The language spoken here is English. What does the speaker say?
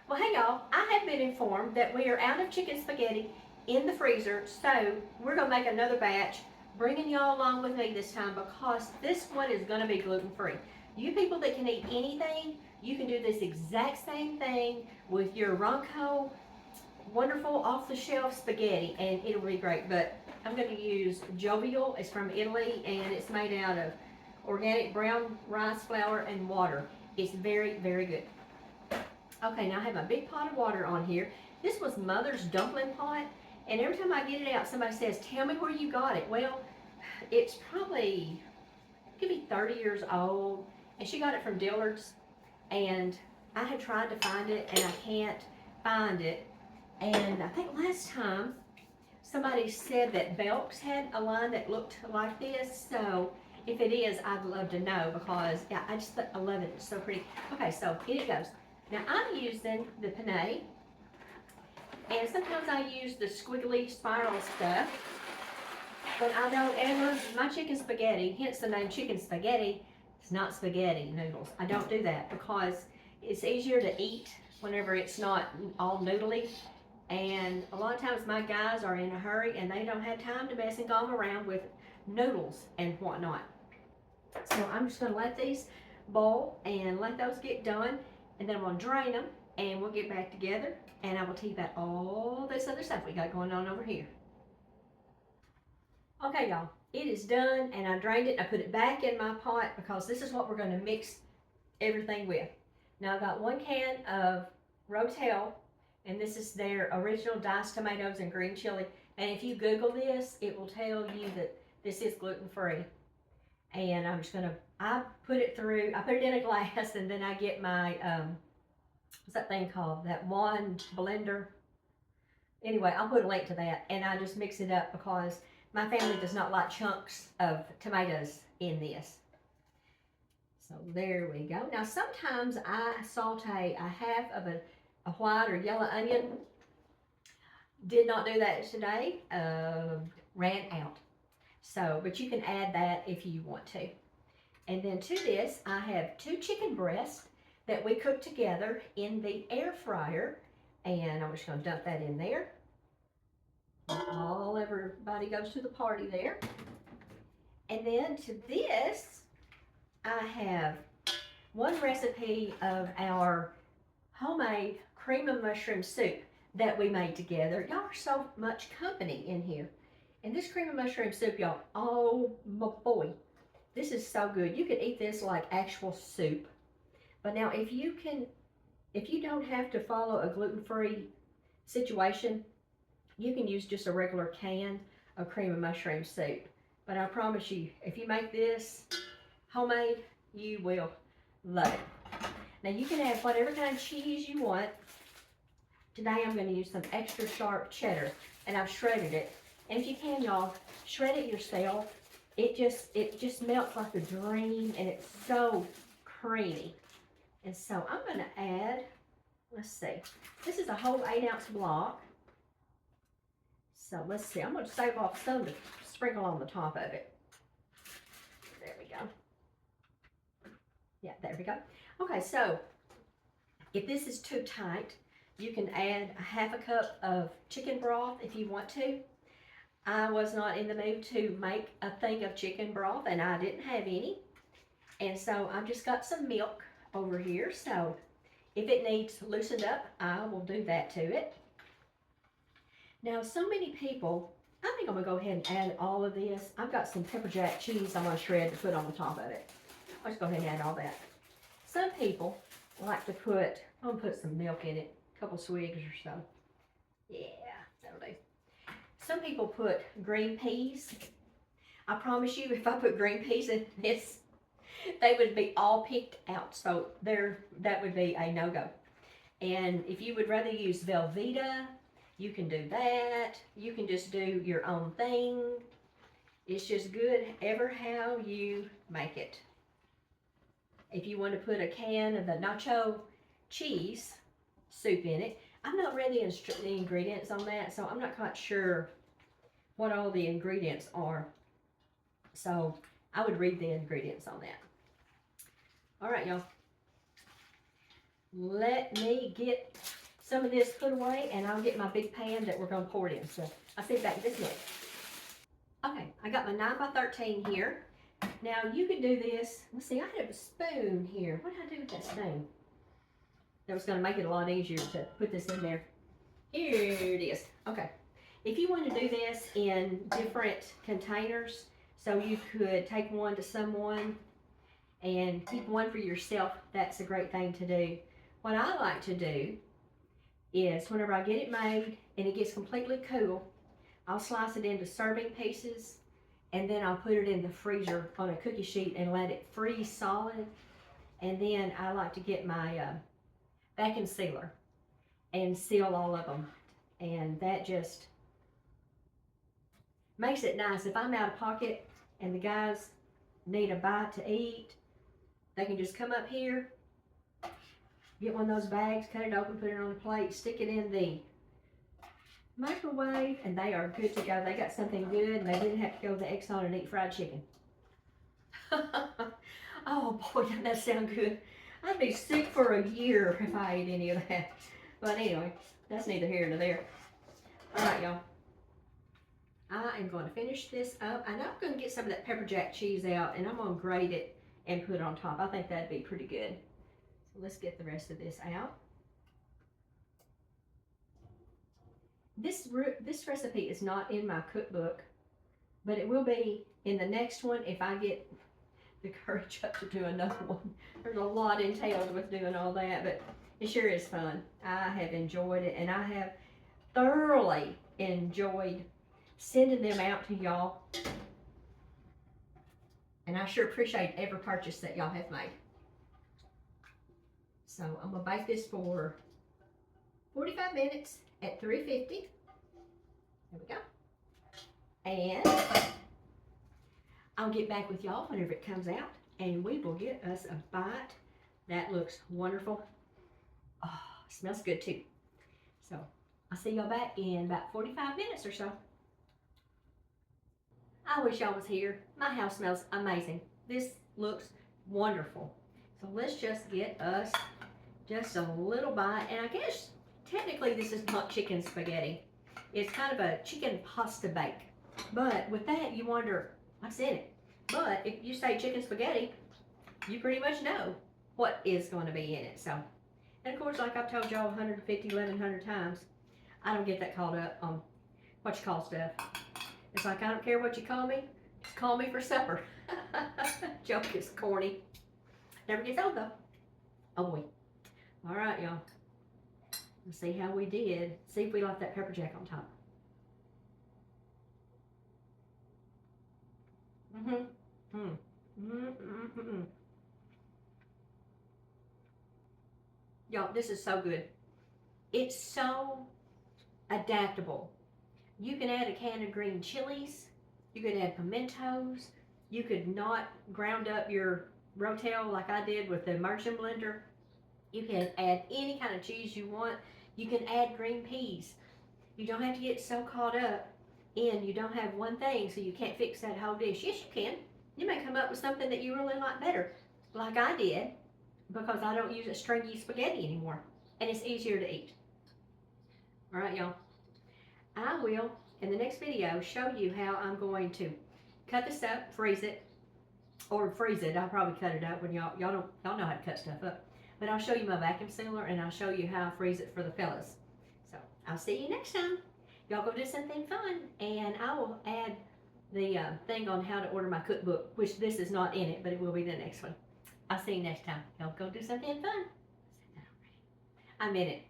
Well, hey y'all, I have been informed that we are out of chicken spaghetti in the freezer, so we're gonna make another batch, bringing y'all along with me this time because this one is gonna be gluten free. You people that can eat anything, you can do this exact same thing with your Ronco wonderful off the shelf spaghetti and it'll be great. But I'm gonna use Jovial, it's from Italy and it's made out of organic brown rice flour and water. It's very, very good. Okay, now I have a big pot of water on here. This was Mother's dumpling pot, and every time I get it out, somebody says, tell me where you got it. Well, it's probably, could be 30 years old, and she got it from Dillard's, and I had tried to find it, and I can't find it. And I think last time, somebody said that Belk's had a line that looked like this, so if it is, I'd love to know because yeah, I love it. It's so pretty. Okay, so here it goes. Now I'm using the penne, and sometimes I use the squiggly spiral stuff, but I don't ever, my chicken spaghetti, hence the name chicken spaghetti, it's not spaghetti noodles. I don't do that because it's easier to eat whenever it's not all noodly. And a lot of times my guys are in a hurry and they don't have time to mess and gum around with noodles and whatnot. So I'm just gonna let these boil and let those get done. And then I'm gonna drain them and we'll get back together and I will tell you about all this other stuff we got going on over here. Okay y'all, it is done and I drained it. I put it back in my pot because this is what we're gonna mix everything with. Now I've got 1 can of Rotel, and this is their original diced tomatoes and green chili. And if you Google this, it will tell you that this is gluten free. And I'm just gonna, I put it in a glass and then I get my, what's that thing called? That one blender. Anyway, I'll put a link to that and I just mix it up because my family does not like chunks of tomatoes in this. So there we go. Now sometimes I saute a half of a white or yellow onion. Did not do that today, ran out. So, but you can add that if you want to. And then to this, I have 2 chicken breasts that we cooked together in the air fryer. And I'm just gonna dump that in there. Everybody goes to the party there. And then to this, I have 1 recipe of our homemade cream of mushroom soup that we made together. Y'all are so much company in here. And this cream of mushroom soup, y'all, oh my boy, this is so good. You can eat this like actual soup. But now if you don't have to follow a gluten-free situation, you can use just a regular can of cream of mushroom soup. But I promise you, if you make this homemade, you will love it. Now you can add whatever kind of cheese you want. Today I'm going to use some extra sharp cheddar and I've shredded it. And if you can, y'all, shred it yourself. It just melts like a dream and it's so creamy. And so I'm going to add, let's see, this is a whole 8-ounce block. So let's see, I'm going to save off some to sprinkle on the top of it. There we go. Yeah, there we go. Okay, so if this is too tight, you can add a half a cup of chicken broth if you want to. I was not in the mood to make a thing of chicken broth and I didn't have any. And so I've just got some milk over here. So if it needs loosened up, I will do that to it. Now, so many people, I think I'm gonna go ahead and add all of this. I've got some pepper jack cheese I'm gonna shred to put on the top of it. I'll just go ahead and add all that. Some people like to put, I'm gonna put some milk in it, a couple swigs or so. Yeah, that'll do. Some people put green peas. I promise you, if I put green peas in this, they would be all picked out. So that would be a no-go. And if you would rather use Velveeta, you can do that. You can just do your own thing. It's just good ever how you make it. If you want to put a can of the nacho cheese soup in it, I've not read the ingredients on that, so I'm not quite sure what all the ingredients are. So I would read the ingredients on that. All right, y'all. let me get some of this put away, and I'll get my big pan that we're gonna pour it in. So I'll see you back this minute. Okay, I got my 9 by 13 here. Now you could do this. Let's see, I have a spoon here. What did I do with that spoon? That was gonna make it a lot easier to put this in there. Here it is. Okay. If you want to do this in different containers, so you could take one to someone and keep one for yourself, that's a great thing to do. What I like to do is whenever I get it made and it gets completely cool, I'll slice it into serving pieces, and then I'll put it in the freezer on a cookie sheet and let it freeze solid. And then I like to get my vacuum sealer and seal all of them. And that just makes it nice. If I'm out of pocket and the guys need a bite to eat, they can just come up here, get one of those bags, cut it open, put it on a plate, stick it in the microwave, and they are good to go. They got something good, and they didn't have to go to the Exxon and eat fried chicken. Oh boy, doesn't that sound good? I'd be sick for a year if I ate any of that. But anyway, that's neither here nor there. All right, y'all. I am going to finish this up, and I'm going to get some of that pepper jack cheese out, and I'm going to grate it and put it on top. I think that'd be pretty good. So let's get the rest of this out. This recipe is not in my cookbook, but it will be in the next one if I get the courage up to do another one. There's a lot entailed with doing all that, but it sure is fun. I have enjoyed it, and I have thoroughly enjoyed sending them out to y'all. And I sure appreciate every purchase that y'all have made. So I'm gonna bake this for 45 minutes at 350. There we go. And I'll get back with y'all whenever it comes out, and we will get us a bite. That looks wonderful. Oh, smells good too. So I'll see y'all back in about 45 minutes or so. I wish y'all was here. My house smells amazing. This looks wonderful. So let's just get us just a little bite. And I guess technically this is not chicken spaghetti. It's kind of a chicken pasta bake. But with that, you wonder what's in it. But if you say chicken spaghetti, you pretty much know what is going to be in it. So, and of course, like I've told y'all 100 times, I don't get that caught up on what you call stuff. It's like, I don't care what you call me, just call me for supper. Joke is corny. Never gets old though. Oh boy. All right, y'all. Let's see how we did. See if we left that pepper jack on top. Y'all, this is so good. It's so adaptable. You can add a can of green chilies. You could add pimentos. You could not ground up your Rotel like I did with the immersion blender. You can add any kind of cheese you want. You can add green peas. You don't have to get so caught up in you don't have one thing so you can't fix that whole dish. Yes, you can. You may come up with something that you really like better, like I did, because I don't use a stringy spaghetti anymore, and it's easier to eat. All right, y'all. I will, in the next video, show you how I'm going to cut this up, freeze it, or freeze it. I'll probably cut it up when y'all know how to cut stuff up. But I'll show you my vacuum sealer, and I'll show you how I freeze it for the fellas. So I'll see you next time. Y'all go do something fun, and I will add the thing on how to order my cookbook, which this is not in it, but it will be the next one. I'll see you next time. Y'all go do something fun. I'm in it.